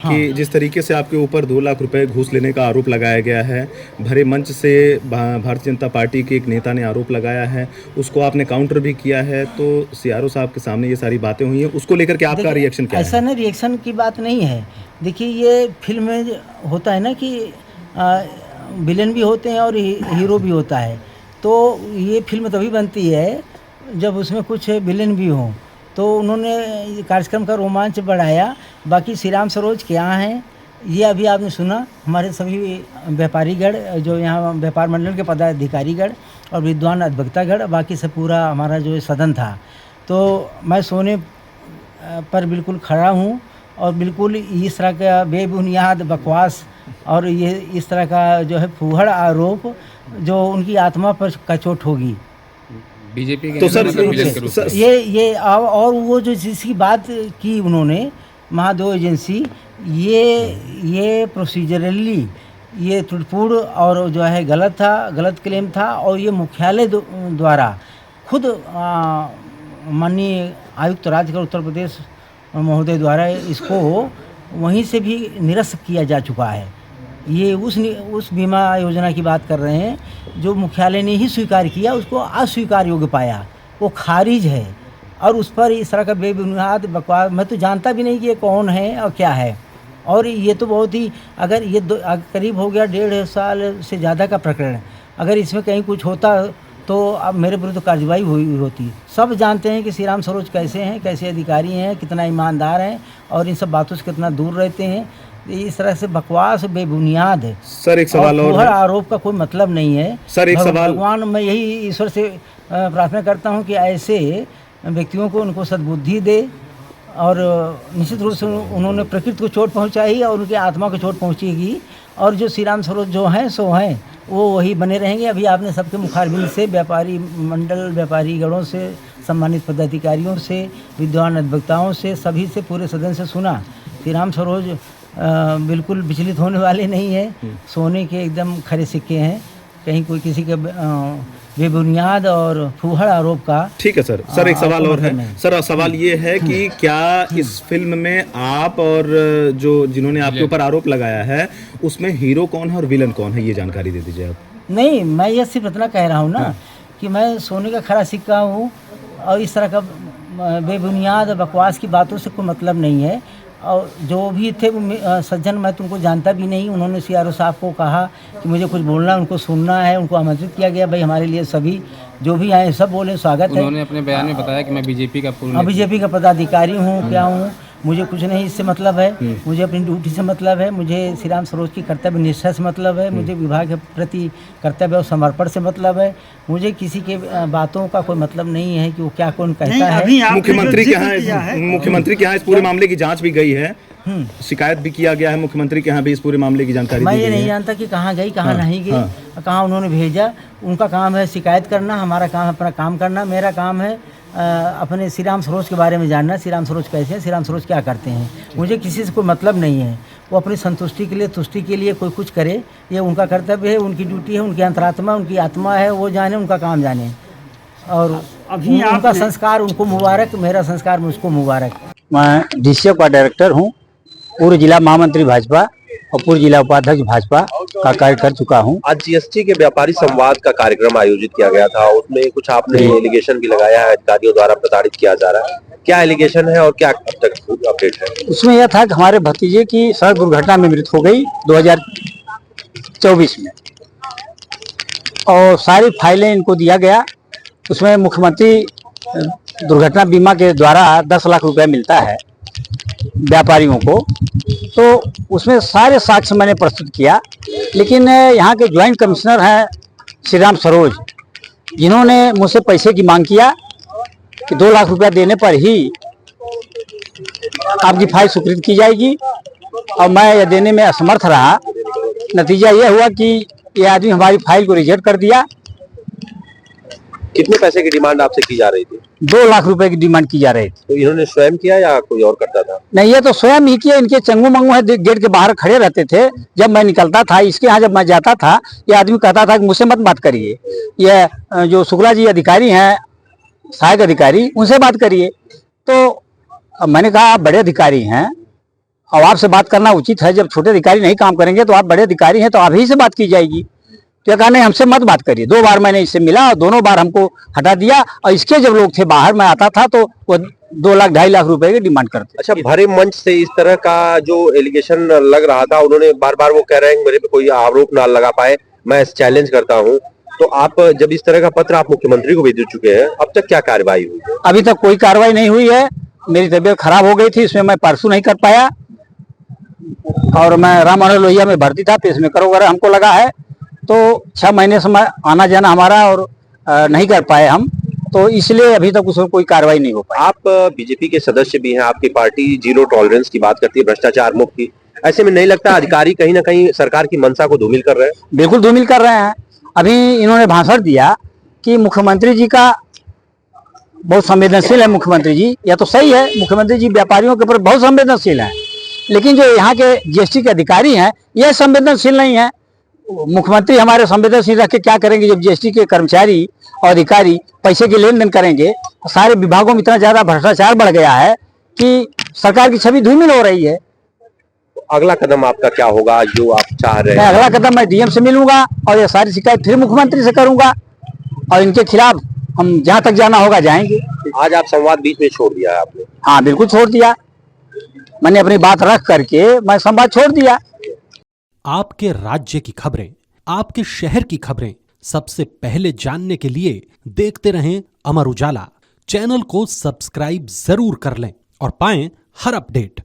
कि जिस तरीके से आपके ऊपर 2 लाख रुपए घूस लेने का आरोप लगाया गया है, भरे मंच से भारतीय जनता पार्टी के एक नेता ने आरोप लगाया है, उसको आपने काउंटर भी किया है, तो सीआरओ साहब के सामने ये सारी बातें हुई हैं, उसको लेकर के आपका रिएक्शन क्या है? ऐसा नहीं, रिएक्शन की बात नहीं है। देखिए, ये फिल्म में होता है ना कि विलेन भी होते हैं और हीरो भी होता है। तो ये फिल्म तभी बनती है जब उसमें कुछ विलेन भी हों। तो उन्होंने कार्यक्रम का रोमांच बढ़ाया। बाकी श्री राम सरोज क्या हैं ये अभी आपने सुना। हमारे सभी व्यापारीगण जो यहाँ व्यापार मंडल के पदाधिकारीगण और विद्वान अधिवक्तागण, बाकी से पूरा हमारा जो सदन था। तो मैं सोने पर बिल्कुल खड़ा हूँ और बिल्कुल इस तरह का बेबुनियाद बकवास और ये इस तरह का जो है फूहड़ आरोप जो उनकी आत्मा पर कचोट होगी। बीजेपी के तो सर ये और वो जो जिसकी बात की उन्होंने महादेव एजेंसी, ये प्रोसीजरली ये त्रुटिपूर्ण और जो है गलत था, गलत क्लेम था। और ये मुख्यालय द्वारा खुद माननीय आयुक्त राज्य का उत्तर प्रदेश महोदय द्वारा इसको वहीं से भी निरस्त किया जा चुका है। ये उस बीमा योजना की बात कर रहे हैं जो मुख्यालय ने ही स्वीकार किया, उसको अस्वीकार योग्य पाया, वो खारिज है। और उस पर इस तरह का बेबुनियाद बकवास, मैं तो जानता भी नहीं कि ये कौन है और क्या है। और ये तो बहुत ही, अगर ये करीब हो गया 1.5 साल से ज़्यादा का प्रकरण, अगर इसमें कहीं कुछ होता तो अब मेरे विरुद्ध कार्रवाई हुई होती। सब जानते हैं कि श्री राम सरोज कैसे हैं, कैसे अधिकारी हैं, कितना ईमानदार हैं और इन सब बातों से कितना दूर रहते हैं। इस तरह से बकवास बेबुनियाद है सर। एक सवाल और आरोप का कोई मतलब नहीं है सर। एक सवाल, भगवान, मैं यही ईश्वर से प्रार्थना करता हूं कि ऐसे व्यक्तियों को उनको सद्बुद्धि दे। और निश्चित रूप से उन्होंने प्रकृति को चोट पहुंचाई और उनकी आत्मा को चोट पहुंचेगी। और जो श्री राम सरोज जो हैं सो हैं, वो वही बने रहेंगे। अभी आपने सबके मुखारबिंद से, व्यापारी मंडल व्यापारीगणों से, सम्मानित पदाधिकारियों से, विद्वान अधिवक्ताओं से, सभी से, पूरे सदन से सुना। श्री राम सरोज बिल्कुल विचलित होने वाले नहीं है, सोने के एकदम खरे सिक्के हैं। कहीं कोई किसी के बेबुनियाद और फूहड़ आरोप का। ठीक है सर। सर एक सवाल और है सर। सवाल ये है कि क्या इस फिल्म में आप और जो जिन्होंने आपके ऊपर आरोप लगाया है उसमें हीरो कौन है और विलन कौन है, ये जानकारी दे दीजिए आप। नहीं, मैं ये सिर्फ इतना कह रहा हूँ ना कि मैं सोने का खरा सिक्का हूँ और इस तरह का बेबुनियाद बकवास की बातों से कोई मतलब नहीं है। और जो भी थे सज्जन, मैं तुमको जानता भी नहीं। उन्होंने सीआरओ साहब को कहा कि मुझे कुछ बोलना, उनको सुनना है, उनको आमंत्रित किया गया। भाई हमारे लिए सभी जो भी आए सब बोले स्वागत है। उन्होंने अपने बयान में बताया कि मैं बीजेपी का पदाधिकारी हूँ, क्या हूँ, मुझे कुछ नहीं इससे मतलब है। मुझे अपनी ड्यूटी से मतलब है, मुझे श्री राम सरोज की कर्तव्य निष्ठा से मतलब है, मुझे विभाग के प्रति कर्तव्य और समर्पण से मतलब है। मुझे किसी के बातों का कोई मतलब नहीं है कि वो क्या कौन कहता है। मुख्यमंत्री के यहाँ इस पूरे मामले की जांच भी गई है, शिकायत भी किया गया है मुख्यमंत्री के यहाँ भी इस पूरे मामले की जानकारी। मैं ये नहीं जानता कि कहाँ गई, कहाँ नहीं गई, कहाँ उन्होंने भेजा। उनका काम है शिकायत करना, हमारा काम है अपना काम करना। मेरा काम है अपने श्री राम सरोज के बारे में जानना, श्री राम सरोज कैसे हैं, श्री राम सरोज क्या करते हैं। मुझे किसी से कोई मतलब नहीं है। वो अपनी संतुष्टि के लिए, तुष्टि के लिए कोई कुछ करे, ये उनका कर्तव्य है, उनकी ड्यूटी है, उनकी अंतरात्मा, उनकी आत्मा है, वो जाने, उनका काम जाने। और अभी उनका संस्कार उनको मुबारक, मेरा संस्कार मुझको मुबारक। मैं डीसीएफ का डायरेक्टर हूँ, पूर्व जिला महामंत्री भाजपा और पूर्व जिला उपाध्यक्ष भाजपा का कार्य कर चुका हूं। आज जीएसटी के व्यापारी संवाद का कार्यक्रम आयोजित किया गया था, उसमें कुछ आपने एलिगेशन भी लगाया है, अधिकारियों द्वारा प्रताड़ित किया जा रहा है। क्या एलिगेशन है और क्या अब तक अपडेट है? उसमें यह था कि हमारे भतीजे की सड़क दुर्घटना में मृत्यु हो गई 2024 में और सारी फाइलें इनको दिया गया। उसमें मुख्यमंत्री दुर्घटना बीमा के द्वारा 10 लाख रुपए मिलता है व्यापारियों को, तो उसमें सारे साक्ष्य मैंने प्रस्तुत किया। लेकिन यहाँ के ज्वाइंट कमिश्नर हैं श्री राम सरोज, जिन्होंने मुझसे पैसे की मांग किया कि 2 लाख रुपया देने पर ही आपकी फाइल स्वीकृत की जाएगी, और मैं यह देने में असमर्थ रहा। नतीजा यह हुआ कि यह आदमी हमारी फाइल को रिजेक्ट कर दिया। कितने पैसे की डिमांड आपसे की जा रही थी? 2 लाख रुपए की डिमांड की जा रही थी। तो इन्होंने स्वयं किया या कोई और करता था? नहीं, ये तो स्वयं ही किया। इनके चंगू मंगू है, गेट के बाहर खड़े रहते थे। जब मैं निकलता था इसके यहाँ, जब मैं जाता था, ये आदमी कहता था कि मुझसे मत बात करिए, ये जो शुक्ला जी अधिकारी हैं, सहायक अधिकारी, उनसे बात करिए। तो मैंने कहा आप बड़े अधिकारी हैं, और आपसे बात करना उचित है। जब छोटे अधिकारी नहीं काम करेंगे तो आप बड़े अधिकारी हैं, तो आप ही से बात की जाएगी। तो कहा नहीं, हमसे मत बात करिए। 2 बार मैंने इससे मिला और दोनों बार हमको हटा दिया। और इसके जब लोग थे बाहर, मैं आता था तो वो 2 लाख 2.5 लाख रुपए की डिमांड करते। अच्छा, भरे मंच से इस तरह का जो एलिगेशन लग रहा था, उन्होंने बार बार वो कह रहे हैं मेरे पे कोई आरोप ना लगा पाए, मैं चैलेंज करता हूं। तो आप जब इस तरह का पत्र आप मुख्यमंत्री को भेज चुके हैं, अब तक क्या कार्रवाई हुई है? अभी तक कोई कार्रवाई नहीं हुई है। मेरी तबीयत खराब हो गई थी, इसमें मैं परसों नहीं कर पाया। और मैं राम मनोहर लोहिया में भर्ती था, पेसमेकर वगैरह हमको लगा है। तो 6 महीने से आना जाना हमारा और नहीं कर पाए हम, तो इसलिए अभी तक उसमें कोई कार्रवाई नहीं हो पाई। आप बीजेपी के सदस्य भी हैं, आपकी पार्टी जीरो टॉलरेंस की बात करती है, भ्रष्टाचार मुक्त की। ऐसे में नहीं लगता अधिकारी कहीं ना कहीं सरकार की मंशा को धूमिल कर रहे हैं? बिल्कुल धूमिल कर रहे हैं। अभी इन्होंने भाषण दिया कि मुख्यमंत्री जी का बहुत संवेदनशील है। मुख्यमंत्री जी, या तो सही है, मुख्यमंत्री जी व्यापारियों के ऊपर बहुत संवेदनशील है, लेकिन जो यहाँ के जीएसटी के अधिकारी हैं ये संवेदनशील नहीं है। मुख्यमंत्री हमारे संवेदनशील रख के क्या करेंगे जब जीएसटी के कर्मचारी और अधिकारी पैसे के लेन देन करेंगे। सारे विभागों में इतना ज्यादा भ्रष्टाचार बढ़ गया है कि सरकार की छवि धूमिल हो रही है। तो अगला कदम आपका क्या होगा जो आप चाह रहे हैं? अगला कदम मैं डीएम से मिलूंगा और ये सारी शिकायत फिर मुख्यमंत्री से करूंगा और इनके खिलाफ हम जहां तक जाना होगा जाएंगे। आज आप संवाद बीच में छोड़ दिया है आपने? हाँ बिल्कुल छोड़ दिया, मैंने अपनी बात रख करके मैं संवाद छोड़ दिया। आपके राज्य की खबरें, आपके शहर की खबरें सबसे पहले जानने के लिए देखते रहें अमर उजाला। चैनल को सब्सक्राइब जरूर कर लें और पाएं हर अपडेट।